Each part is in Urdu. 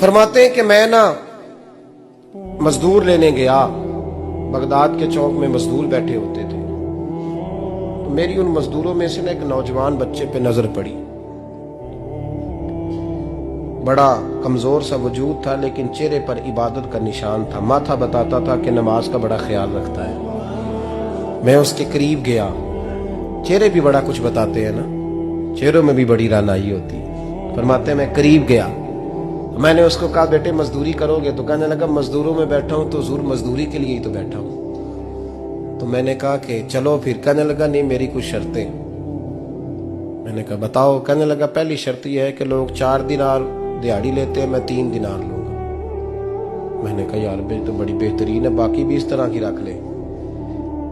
فرماتے ہیں کہ میں نا مزدور لینے گیا، بغداد کے چوک میں مزدور بیٹھے ہوتے تھے، تو میری ان مزدوروں میں سے نا ایک نوجوان بچے پہ نظر پڑی۔ بڑا کمزور سا وجود تھا لیکن چہرے پر عبادت کا نشان تھا، ماتھا بتاتا تھا کہ نماز کا بڑا خیال رکھتا ہے۔ میں اس کے قریب گیا، چہرے بھی بڑا کچھ بتاتے ہیں نا، چہروں میں بھی بڑی رانائی ہوتی ہے۔ فرماتے ہیں میں قریب گیا، میں نے اس کو کہا بیٹے مزدوری کرو گے؟ تو کہنے لگا مزدوروں میں بیٹھا ہوں تو حضور مزدوری کے لیے ہی تو بیٹھا ہوں۔ تو میں نے کہا کہ چلو پھر۔ کہنے لگا نہیں میری کچھ شرطیں۔ میں نے کہا بتاؤ؟ کہنے لگا پہلی شرط یہ ہے کہ لوگ 4 دینار دیہاڑی لیتے ہیں، میں 3 دینار لوں گا۔ میں نے کہا یار بھائی تو بڑی بہترین ہے، باقی بھی اس طرح کی رکھ لے۔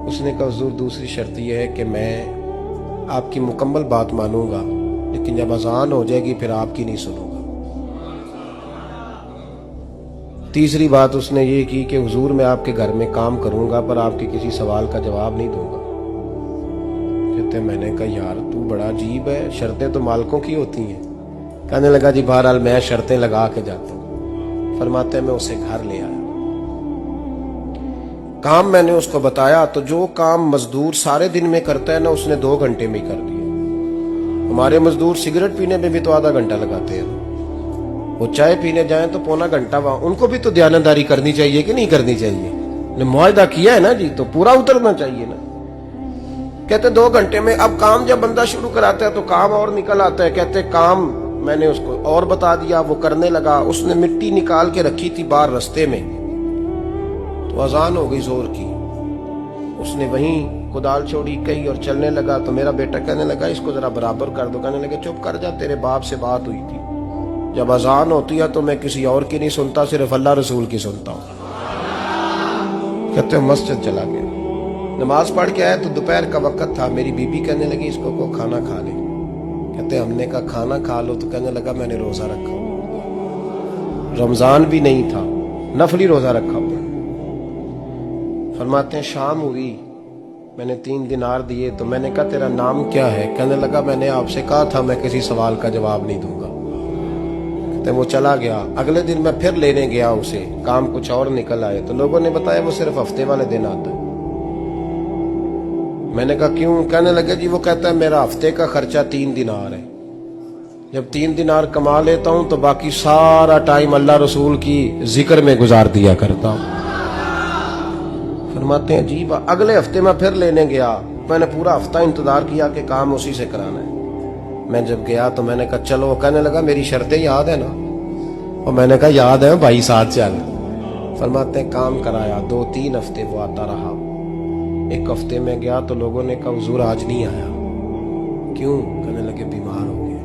اس نے کہا حضور دوسری شرط یہ ہے کہ میں آپ کی مکمل بات مانوں گا لیکن جب اذان ہو جائے گی پھر آپ کی نہیں سنوں گا۔ تیسری بات اس نے یہ کی کہ حضور میں آپ کے گھر میں کام کروں گا پر آپ کے کسی سوال کا جواب نہیں دوں گا۔ کہتے میں نے کہا یار تو بڑا عجیب ہے، شرطیں تو مالکوں کی ہوتی ہیں۔ کہنے لگا جی بہرحال میں شرطیں لگا کے جاتا ہوں۔ فرماتے ہیں میں اسے گھر لے آیا، کام میں نے اس کو بتایا تو جو کام مزدور سارے دن میں کرتا ہے نا اس نے 2 گھنٹے میں کر دیا۔ ہمارے مزدور سگریٹ پینے میں بھی تو آدھا گھنٹہ لگاتے ہیں، وہ چائے پینے جائیں تو پونا گھنٹہ وہاں۔ ان کو بھی تو دیانتداری کرنی چاہیے کہ نہیں کرنی چاہیے؟ نے معاہدہ کیا ہے نا جی تو پورا اترنا چاہیے نا۔ کہتے 2 گھنٹے میں۔ اب کام جب بندہ شروع کراتا ہے تو کام اور نکل آتا ہے۔ کہتے کام میں نے اس کو اور بتا دیا، وہ کرنے لگا۔ اس نے مٹی نکال کے رکھی تھی باہر رستے میں، تو اذان ہو گئی زور کی، اس نے وہیں کدال چھوڑی کہی اور چلنے لگا۔ تو میرا بیٹا کہنے لگا اس کو ذرا برابر کر دو۔ کہنے لگا چپ کر جا، تیرے باپ سے بات ہوئی تھی، جب اذان ہوتی ہے تو میں کسی اور کی نہیں سنتا، صرف اللہ رسول کی سنتا ہوں۔ کہتے ہیں مسجد چلا گیا، نماز پڑھ کے آیا تو دوپہر کا وقت تھا۔ میری بیوی کہنے لگی اس کو کھانا کھا لے۔ کہتے ہم نے کہا کھانا کھا لو، تو کہنے لگا میں نے روزہ رکھا ہوا، رمضان بھی نہیں تھا، نفلی روزہ رکھا ہوا۔ فرماتے ہیں شام ہوئی، میں نے 3 دینار دیے تو میں نے کہا تیرا نام کیا ہے؟ کہنے لگا میں نے آپ سے کہا تھا میں کسی سوال کا جواب نہیں دوں گا۔ کہتے وہ چلا گیا۔ اگلے دن میں پھر لینے گیا اسے، کام کچھ اور نکل آئے تو لوگوں نے بتایا وہ صرف ہفتے والے دن آتا ہے۔ میں نے کہا کیوں؟ کہنے لگے جی وہ کہتا ہے میرا ہفتے کا خرچہ 3 دینار ہے، جب 3 دینار کما لیتا ہوں تو باقی سارا ٹائم اللہ رسول کی ذکر میں گزار دیا کرتا ہوں۔ فرماتے ہیں عجیب۔ اگلے ہفتے میں پھر لینے گیا، میں نے پورا ہفتہ انتظار کیا کہ کام اسی سے کرانا ہے۔ میں جب گیا تو میں نے کہا چلو، کہنے لگا میری شرطیں یاد ہے نا؟ اور میں نے کہا یاد ہے بھائی ساتھ چل۔ فرماتے ہیں کام کرایا، 2-3 ہفتے وہ آتا رہا۔ ایک ہفتے میں گیا تو لوگوں نے کہا حضور آج نہیں آیا، کیوں؟ کہنے لگے بیمار ہو گئے۔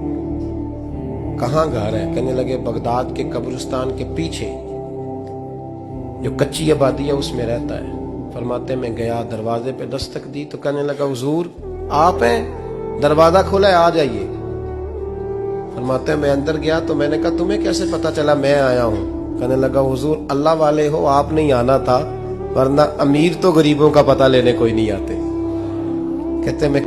کہاں گھر ہے؟ کہنے لگے بغداد کے قبرستان کے پیچھے جو کچی آبادی ہے اس میں رہتا ہے۔ فرماتے میں گیا، دروازے پہ دستک دی تو کہنے لگا حضور آپ ہیں؟ دروازہ کھولا ہے، آ جائیے۔ فرماتے ہیں میں اندر گیا تو میں نے کہا تمہیں کیسے پتا چلا میں آیا ہوں؟ کہنے لگا حضور اللہ والے ہو، آپ نہیں آنا تھا، ورنہ امیر تو غریبوں کا پتہ لینے کوئی نہیں آتے۔ کہتے میں